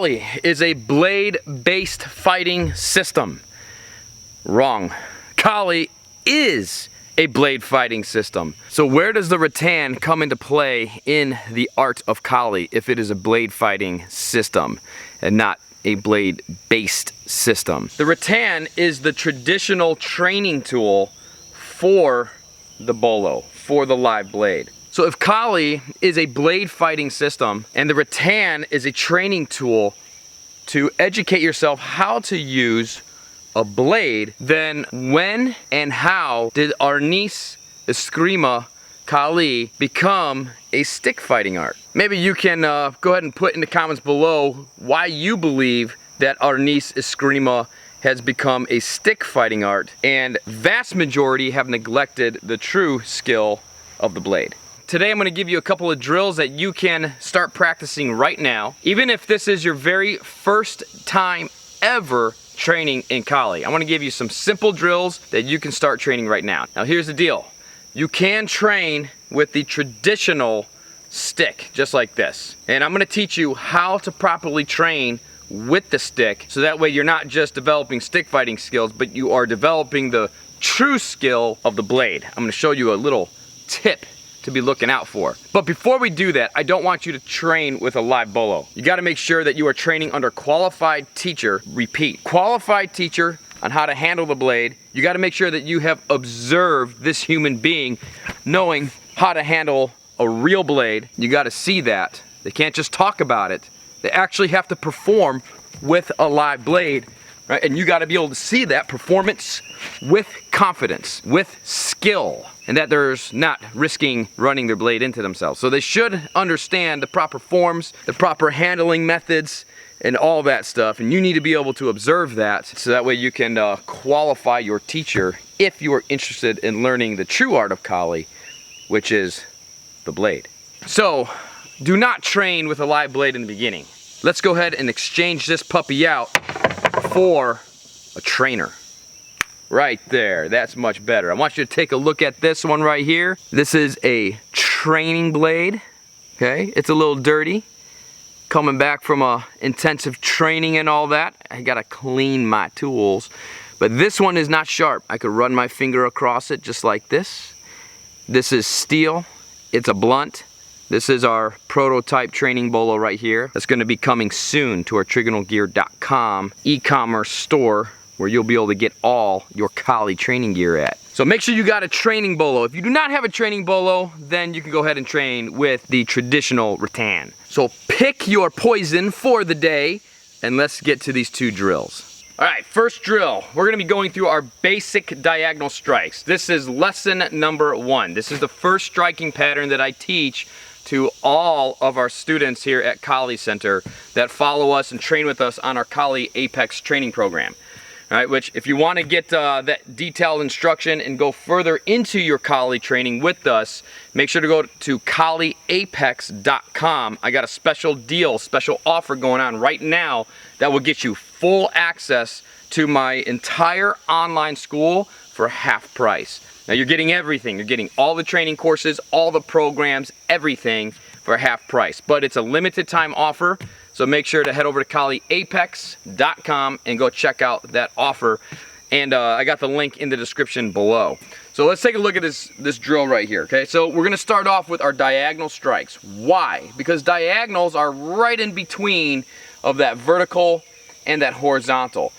Kali is a blade-based fighting system. Wrong. Kali is a blade fighting system. So where does the rattan come into play in the art of Kali if it is a blade fighting system and not a blade-based system? The rattan is the traditional training tool for the bolo, for the live blade. So if Kali is a blade fighting system and the rattan is a training tool to educate yourself how to use a blade, then when and how did Arnis Eskrima Kali become a stick fighting art? Maybe you can go ahead and put in the comments below why you believe that Arnis Eskrima has become a stick fighting art, and vast majority have neglected the true skill of the blade. Today I'm going to give you a couple of drills that you can start practicing right now, even if this is your very first time ever training in Kali. I want to give you some simple drills that you can start training right now. Now here's the deal. You can train with the traditional stick, just like this. And I'm going to teach you how to properly train with the stick, so that way you're not just developing stick fighting skills, but you are developing the true skill of the blade. I'm going to show you a little tip to be looking out for. But before we do that, I don't want you to train with a live bolo. You got to make sure that you are training under qualified teacher. Repeat, qualified teacher on how to handle the blade. You got to make sure that you have observed this human being knowing how to handle a real blade. You got to see that. They can't just talk about it. They actually have to perform with a live blade, right? And you got to be able to see that performance with confidence, with skill, and that there's not risking running their blade into themselves. So they should understand the proper forms, the proper handling methods, and all that stuff. And you need to be able to observe that, so that way you can qualify your teacher if you are interested in learning the true art of Kali, which is the blade. So do not train with a live blade in the beginning. Let's go ahead and exchange this puppy out for a trainer. Right there, that's much better. I want you to take a look at this one right here. This is a training blade, okay? It's a little dirty. Coming back from a intensive training and all that, I gotta clean my tools. But this one is not sharp. I could run my finger across it just like this. This is steel, it's a blunt. This is our prototype training bolo right here. That's gonna be coming soon to our trigonalgear.com e-commerce store, where you'll be able to get all your Kali training gear at. So make sure you got a training bolo. If you do not have a training bolo, then you can go ahead and train with the traditional rattan. So pick your poison for the day, and let's get to these two drills. All right, first drill, we're gonna be going through our basic diagonal strikes. This is lesson number 1. This is the first striking pattern that I teach to all of our students here at Kali Center that follow us and train with us on our Kali Apex training program. All right, which if you want to get that detailed instruction and go further into your Kali training with us, make sure to go to KaliApex.com. I got a special deal, special offer going on right now that will get you full access to my entire online school for half price. Now you're getting everything. You're getting all the training courses, all the programs, everything for half price. But it's a limited time offer. So make sure to head over to KaliApex.com and go check out that offer. And I got the link in the description below. So let's take a look at this drill right here, okay? So we're gonna start off with our diagonal strikes. Why? Because diagonals are right in between of that vertical and that horizontal.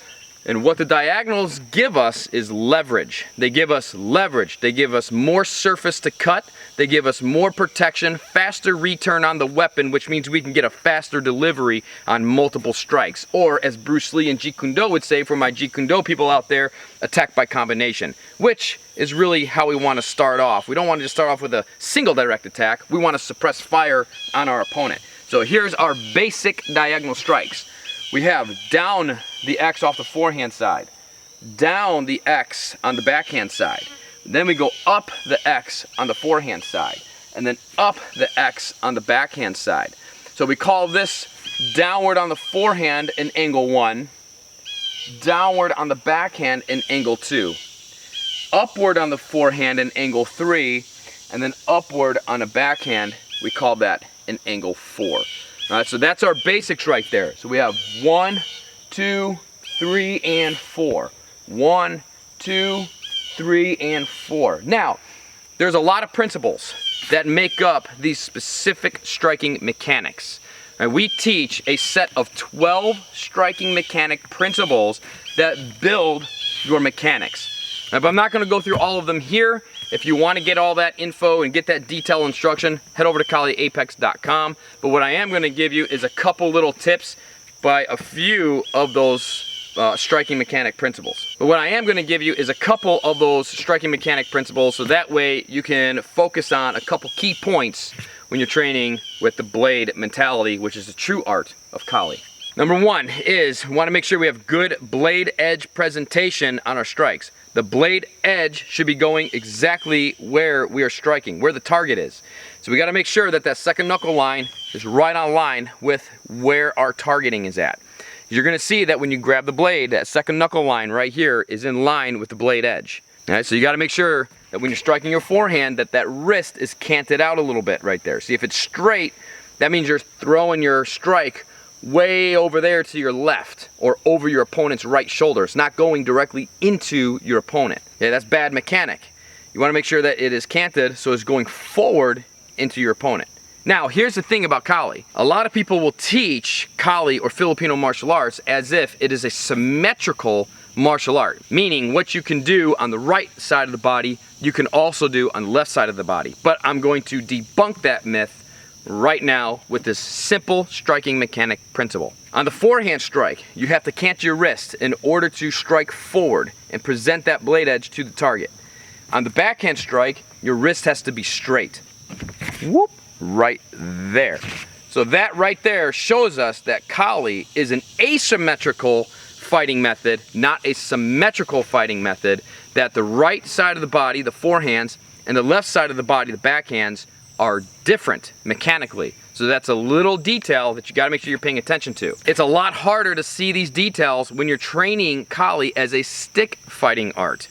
And what the diagonals give us is leverage. They give us leverage. They give us more surface to cut. They give us more protection, faster return on the weapon, which means we can get a faster delivery on multiple strikes. Or as Bruce Lee and Jeet Kune Do would say, for my Jeet Kune Do people out there, attack by combination, which is really how we want to start off. We don't want to just start off with a single direct attack. We want to suppress fire on our opponent. So here's our basic diagonal strikes. We have down the X off the forehand side, down the X on the backhand side. Then we go up the X on the forehand side, and then up the X on the backhand side. So we call this downward on the forehand in angle 1, downward on the backhand in angle 2, upward on the forehand in angle 3, and then upward on the backhand, we call that an angle 4. All right, so that's our basics right there. So we have 1, 2, 3, and 4. 1, 2, 3, and 4. Now, there's a lot of principles that make up these specific striking mechanics. And we teach a set of 12 striking mechanic principles that build your mechanics. Now, but I'm not going to go through all of them here. If you want to get all that info and get that detailed instruction, head over to KaliApex.com. But what I am going to give you is a couple little tips by a few of those striking mechanic principles. But what I am going to give you is a couple of those striking mechanic principles, so that way you can focus on a couple key points when you're training with the blade mentality, which is the true art of Kali. Number 1 is we want to make sure we have good blade edge presentation on our strikes. The blade edge should be going exactly where we are striking, where the target is. So we got to make sure that that second knuckle line is right on line with where our targeting is at. You're going to see that when you grab the blade, that second knuckle line right here is in line with the blade edge. All right, so you got to make sure that when you're striking your forehand, that wrist is canted out a little bit right there. See, if it's straight, that means you're throwing your strike way over there to your left or over your opponent's right shoulder. It's not going directly into your opponent. Yeah, that's bad mechanic. You want to make sure that it is canted so it's going forward into your opponent. Now, here's the thing about Kali. A lot of people will teach Kali or Filipino martial arts as if it is a symmetrical martial art, meaning what you can do on the right side of the body, you can also do on the left side of the body. But I'm going to debunk that myth right now with this simple striking mechanic principle. On the forehand strike, you have to cant your wrist in order to strike forward and present that blade edge to the target. On the backhand strike, your wrist has to be straight. Whoop, right there. So that right there shows us that Kali is an asymmetrical fighting method, not a symmetrical fighting method, that the right side of the body, the forehands, and the left side of the body, the backhands, are different mechanically. So that's a little detail that you got to make sure you're paying attention to. It's a lot harder to see these details when you're training Kali as a stick fighting art.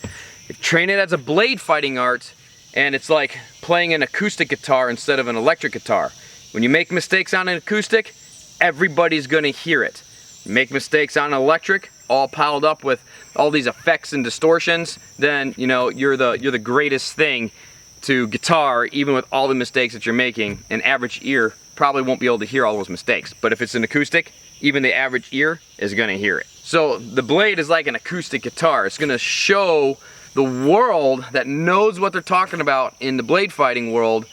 If you train it as a blade fighting art, and it's like playing an acoustic guitar instead of an electric guitar. When you make mistakes on an acoustic, everybody's going to hear it. You make mistakes on an electric, all piled up with all these effects and distortions, then you know you're the greatest thing to guitar, even with all the mistakes that you're making. An average ear probably won't be able to hear all those mistakes. But if it's an acoustic, even the average ear is going to hear it. So the blade is like an acoustic guitar. It's going to show the world that knows what they're talking about in the blade fighting world.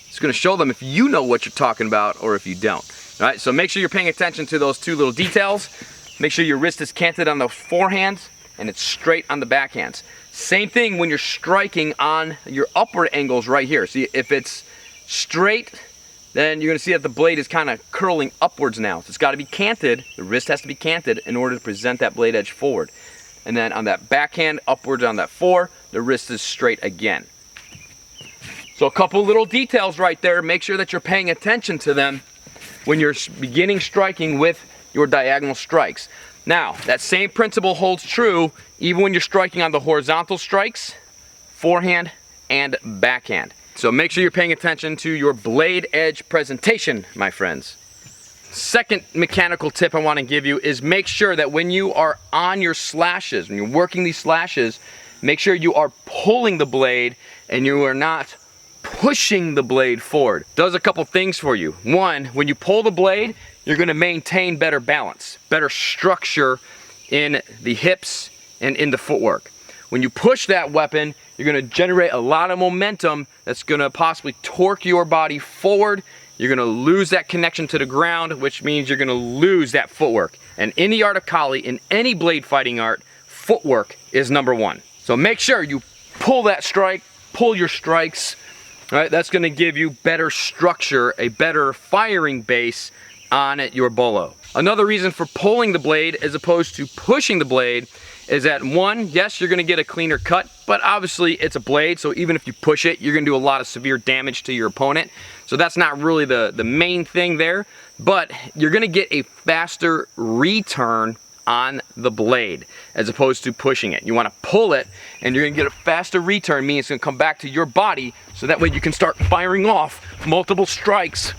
It's going to show them if you know what you're talking about or if you don't. All right, so make sure you're paying attention to those two little details. Make sure your wrist is canted on the forehands and it's straight on the backhands. Same thing when you're striking on your upward angles right here. See, if it's straight, then you're going to see that the blade is kind of curling upwards now. So it's got to be canted. The wrist has to be canted in order to present that blade edge forward. And then on that backhand, upwards on that 4, the wrist is straight again. So a couple little details right there. Make sure that you're paying attention to them when you're beginning striking with your diagonal strikes. Now, that same principle holds true even when you're striking on the horizontal strikes, forehand, and backhand. So make sure you're paying attention to your blade edge presentation, my friends. Second mechanical tip I want to give you is make sure that when you are on your slashes, when you're working these slashes, make sure you are pulling the blade and you are not pushing the blade forward. Does a couple things for you. One, when you pull the blade, you're going to maintain better balance, better structure in the hips and in the footwork. When you push that weapon, you're going to generate a lot of momentum that's going to possibly torque your body forward. You're going to lose that connection to the ground, which means you're going to lose that footwork. And in the art of Kali, in any blade fighting art, footwork is number one. So make sure you pull that strike, pull your strikes. All right, that's going to give you better structure, a better firing base on your bolo. Another reason for pulling the blade as opposed to pushing the blade is that one, yes, you're going to get a cleaner cut, but obviously it's a blade, so even if you push it, you're going to do a lot of severe damage to your opponent. So that's not really the main thing there, but you're going to get a faster return on the blade as opposed to pushing it. You want to pull it and you're going to get a faster return, meaning it's going to come back to your body, so that way you can start firing off multiple strikes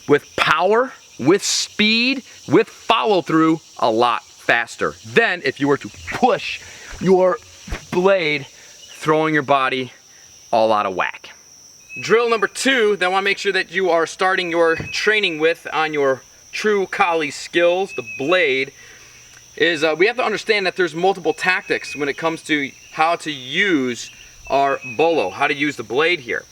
with power with speed, with follow through, a lot faster than if you were to push your blade, throwing your body all out of whack. Drill number 2 that I want to make sure that you are starting your training with on your true Kali skills, the blade, is we have to understand that there's multiple tactics when it comes to how to use our bolo, how to use the blade here.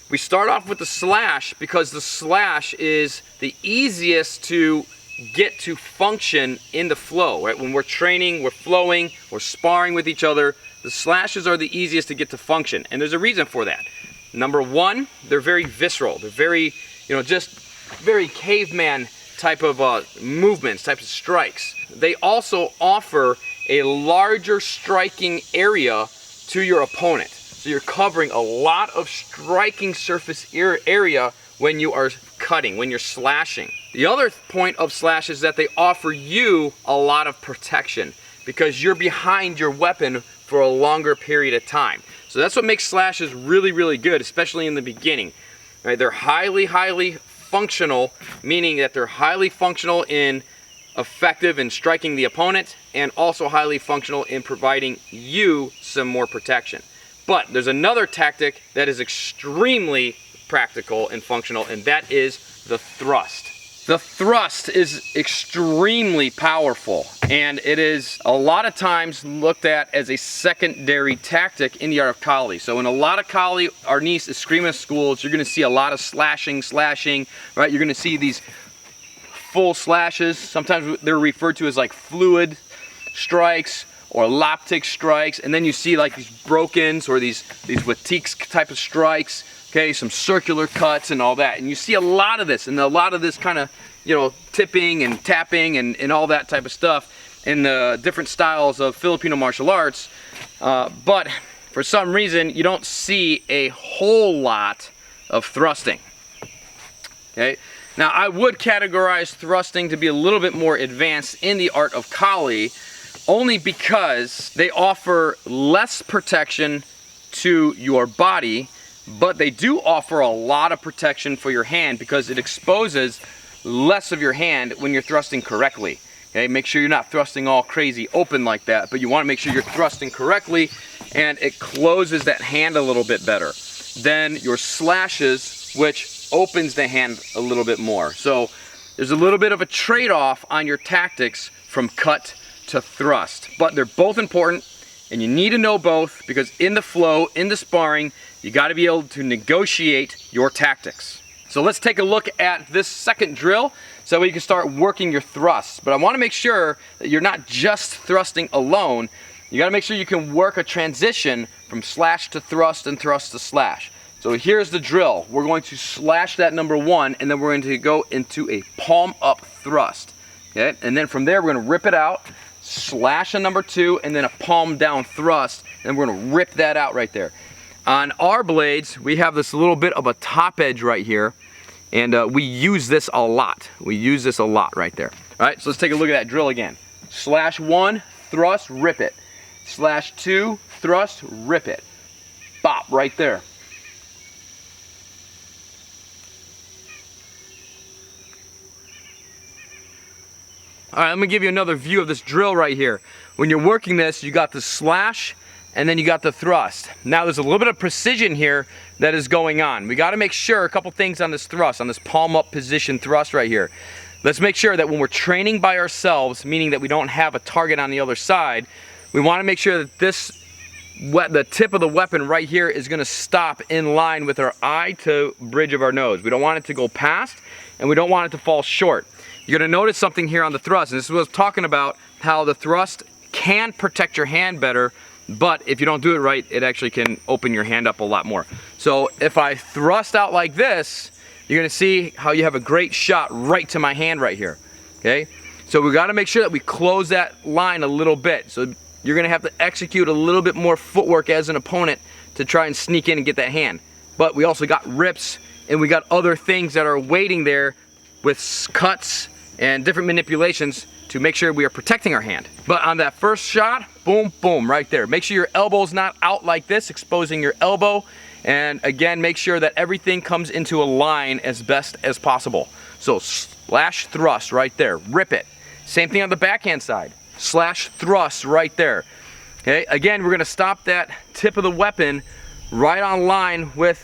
We start off with the slash because the slash is the easiest to get to function in the flow, right? When we're training, we're flowing, we're sparring with each other, the slashes are the easiest to get to function, and there's a reason for that. Number 1, they're very visceral. They're very, just very caveman type of movements, types of strikes. They also offer a larger striking area to your opponent. So you're covering a lot of striking surface area when you are cutting, when you're slashing. The other point of slash is that they offer you a lot of protection because you're behind your weapon for a longer period of time. So that's what makes slashes really, really good, especially in the beginning. Right? They're highly, highly functional, meaning that they're highly functional in effective in striking the opponent and also highly functional in providing you some more protection. But there's another tactic that is extremely practical and functional, and that is the thrust. The thrust is extremely powerful, and it is a lot of times looked at as a secondary tactic in the art of Kali. So in a lot of Kali, arnis, eskrima schools, you're going to see a lot of slashing, right? You're going to see these full slashes. Sometimes they're referred to as like fluid strikes or loptic strikes, and then you see like these brokens or these watiks type of strikes. Okay, some circular cuts and all that. And you see a lot of this, and a lot of this kind of, tipping and tapping and all that type of stuff in the different styles of Filipino martial arts. But for some reason, you don't see a whole lot of thrusting. Okay, now I would categorize thrusting to be a little bit more advanced in the art of Kali, only because they offer less protection to your body, but they do offer a lot of protection for your hand because it exposes less of your hand when you're thrusting correctly. Okay, make sure you're not thrusting all crazy open like that, but you want to make sure you're thrusting correctly and it closes that hand a little bit better than your slashes, which opens the hand a little bit more. So there's a little bit of a trade-off on your tactics from cut to thrust, but they're both important and you need to know both because in the flow, in the sparring, you got to be able to negotiate your tactics. So let's take a look at this second drill so we can start working your thrusts. But I want to make sure that you're not just thrusting alone. You got to make sure you can work a transition from slash to thrust and thrust to slash. So here's the drill. We're going to slash that number 1 and then we're going to go into a palm up thrust. Okay? And then from there we're going to rip it out, slash a number 2 and then a palm down thrust, and we're going to rip that out right there. On our blades, we have this little bit of a top edge right here, and we use this a lot. We use this a lot right there. All right, so let's take a look at that drill again. Slash 1, thrust, rip it. Slash 2, thrust, rip it. Bop, right there. All right, let me give you another view of this drill right here. When you're working this, you got the slash, and then you got the thrust. Now there's a little bit of precision here that is going on. We got to make sure a couple things on this thrust, on this palm up position thrust right here. Let's make sure that when we're training by ourselves, meaning that we don't have a target on the other side, we want to make sure that the tip of the weapon right here is going to stop in line with our eye to bridge of our nose. We don't want it to go past, and we don't want it to fall short. You're going to notice something here on the thrust, and this is what I was talking about, how the thrust can protect your hand better, but if you don't do it right, it actually can open your hand up a lot more. So if I thrust out like this, you're going to see how you have a great shot right to my hand right here. Okay? So we got to make sure that we close that line a little bit. So you're going to have to execute a little bit more footwork as an opponent to try and sneak in and get that hand. But we also got rips, and we got other things that are waiting there with cuts and different manipulations to make sure we are protecting our hand. But on that first shot, boom, boom, right there. Make sure your elbow's not out like this, exposing your elbow, And again, make sure that everything comes into a line as best as possible. So slash thrust right there, rip it. Same thing on the backhand side, slash thrust right there. Okay, again, we're gonna stop that tip of the weapon right on line with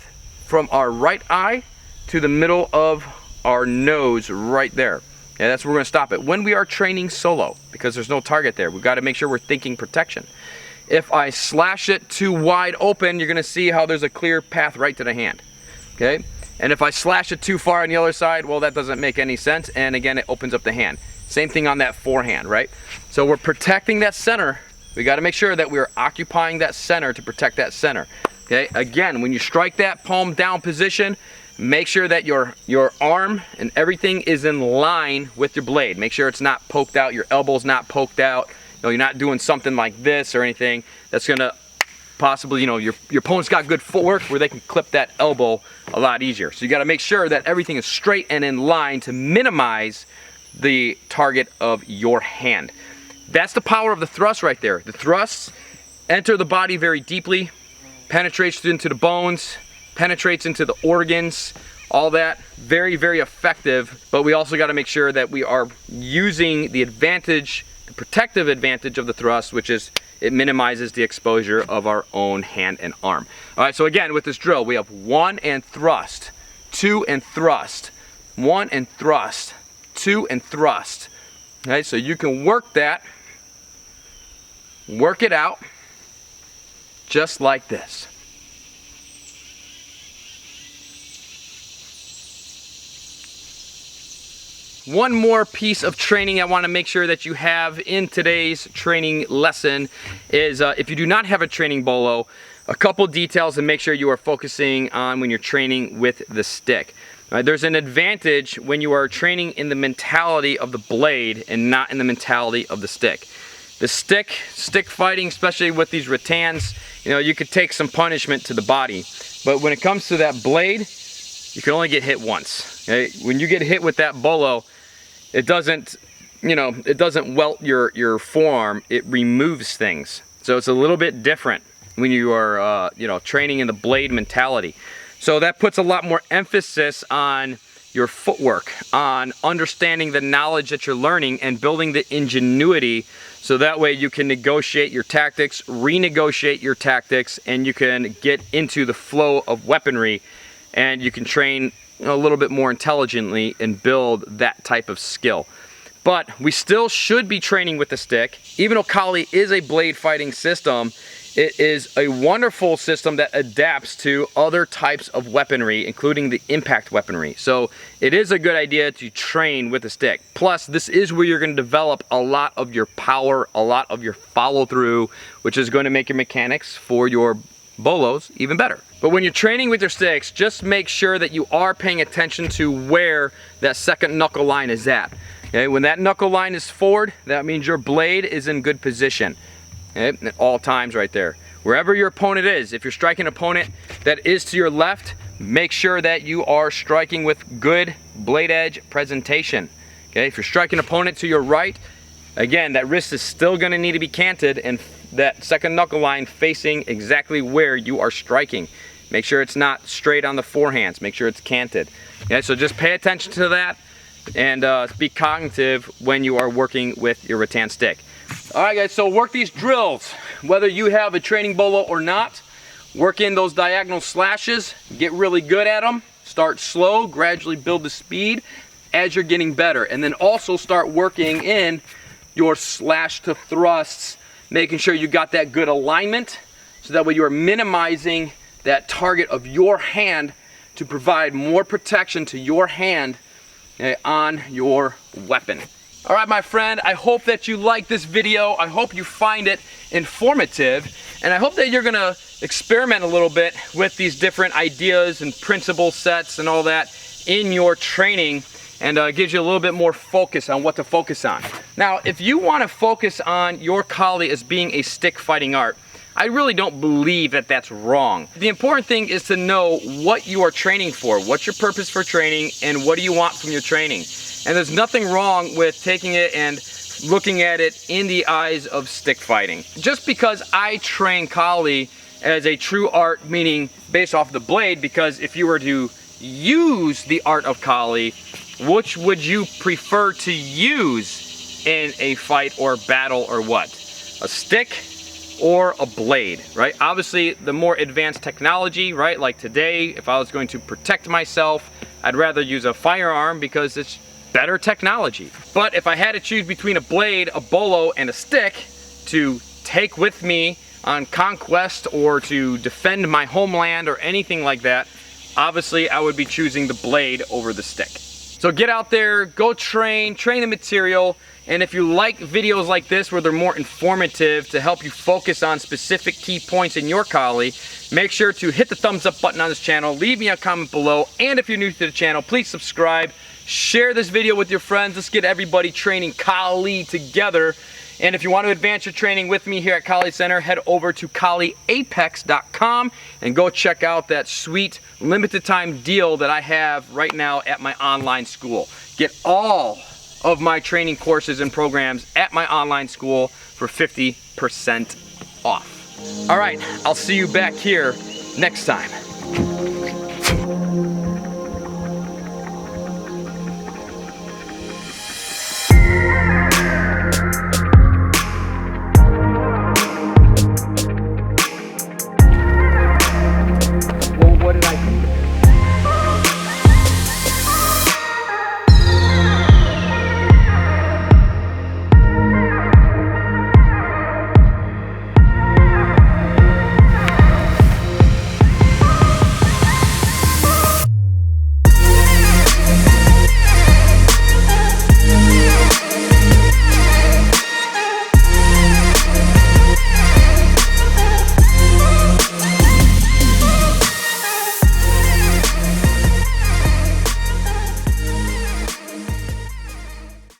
from our right eye to the middle of our nose right there. Yeah, that's where we're gonna stop it when we are training solo, because there's no target there. We've got to make sure we're thinking protection. If I slash it too wide open, you're gonna see how there's a clear path right to the hand, okay? And if I slash it too far on the other side, well, that doesn't make any sense, and again, it opens up the hand. Same thing on that forehand, right? So we're protecting that center. We gotta make sure that we're occupying that center to protect that center, okay? Again, when you strike that palm down position, make sure that your arm and everything is in line with your blade. Make sure it's not poked out, your elbow's not poked out. You know, you're not doing something like this or anything that's gonna possibly, you know, your opponent's got good footwork where they can clip that elbow a lot easier. So you gotta make sure that everything is straight and in line to minimize the target of your hand. That's the power of the thrust right there. The thrusts enter the body very deeply, penetrates into the bones, penetrates into the organs, all that. Very, very effective, but we also gotta make sure that we are using the advantage, the protective advantage of the thrust, which is it minimizes the exposure of our own hand and arm. All right, so again, with this drill, we have 1 and thrust, 2 and thrust, 1 and thrust, 2 and thrust. Okay, so you can work that, work it out, just like this. One more piece of training I want to make sure that you have in today's training lesson is if you do not have a training bolo, a couple details to make sure you are focusing on when you're training with the stick. There's an advantage when you are training in the mentality of the blade and not in the mentality of the stick. The stick fighting, especially with these rattans, you know, you could take some punishment to the body. But when it comes to that blade, you can only get hit once. Okay? When you get hit with that bolo, it doesn't, you know, it doesn't welt your forearm, it removes things. So it's a little bit different when you are, you know, training in the blade mentality. So that puts a lot more emphasis on your footwork, on understanding the knowledge that you're learning and building the ingenuity, so that way you can negotiate your tactics, renegotiate your tactics, and you can get into the flow of weaponry, and you can train a little bit more intelligently and build that type of skill. But we still should be training with the stick. Even though Kali is a blade fighting system, it is a wonderful system that adapts to other types of weaponry, including the impact weaponry. So it is a good idea to train with the stick. Plus, this is where you're going to develop a lot of your power, a lot of your follow through, which is going to make your mechanics for your bolos even better. But when you're training with your sticks, just make sure that you are paying attention to where that second knuckle line is at. Okay, when that knuckle line is forward, that means your blade is in good position. Okay, at all times right there. Wherever your opponent is, if you're striking an opponent that is to your left, make sure that you are striking with good blade edge presentation. Okay, if you're striking an opponent to your right, again, that wrist is still going to need to be canted and that second knuckle line facing exactly where you are striking. Make sure it's not straight on the forehands. Make sure it's canted. Okay, so just pay attention to that and be cognitive when you are working with your rattan stick. All right, guys, so work these drills. Whether you have a training bolo or not, work in those diagonal slashes, get really good at them. Start slow, gradually build the speed as you're getting better. And then also start working in your slash to thrusts, making sure you got that good alignment, so that way you are minimizing that target of your hand to provide more protection to your hand on your weapon. All right, my friend, I hope that you like this video. I hope you find it informative, and I hope that you're gonna experiment a little bit with these different ideas and principle sets and all that in your training, and gives you a little bit more focus on what to focus on. Now, if you want to focus on your Kali as being a stick fighting art, I really don't believe that that's wrong. The important thing is to know what you are training for, what's your purpose for training, and what do you want from your training. And there's nothing wrong with taking it and looking at it in the eyes of stick fighting. Just because I train Kali as a true art, meaning based off the blade, because if you were to use the art of Kali, which would you prefer to use in a fight or battle or what? A stick or a blade, right? Obviously, the more advanced technology, right? Like today, if I was going to protect myself, I'd rather use a firearm because it's better technology. But if I had to choose between a blade, a bolo, and a stick to take with me on conquest or to defend my homeland or anything like that, obviously I would be choosing the blade over the stick. So get out there, go train the material, and if you like videos like this where they're more informative to help you focus on specific key points in your Kali, make sure to hit the thumbs up button on this channel, leave me a comment below, and if you're new to the channel, please subscribe, share this video with your friends. Let's get everybody training Kali together. And if you want to advance your training with me here at Kali Center, head over to KaliApex.com and go check out that sweet limited time deal that I have right now at my online school. Get all of my training courses and programs at my online school for 50% off. All right, I'll see you back here next time.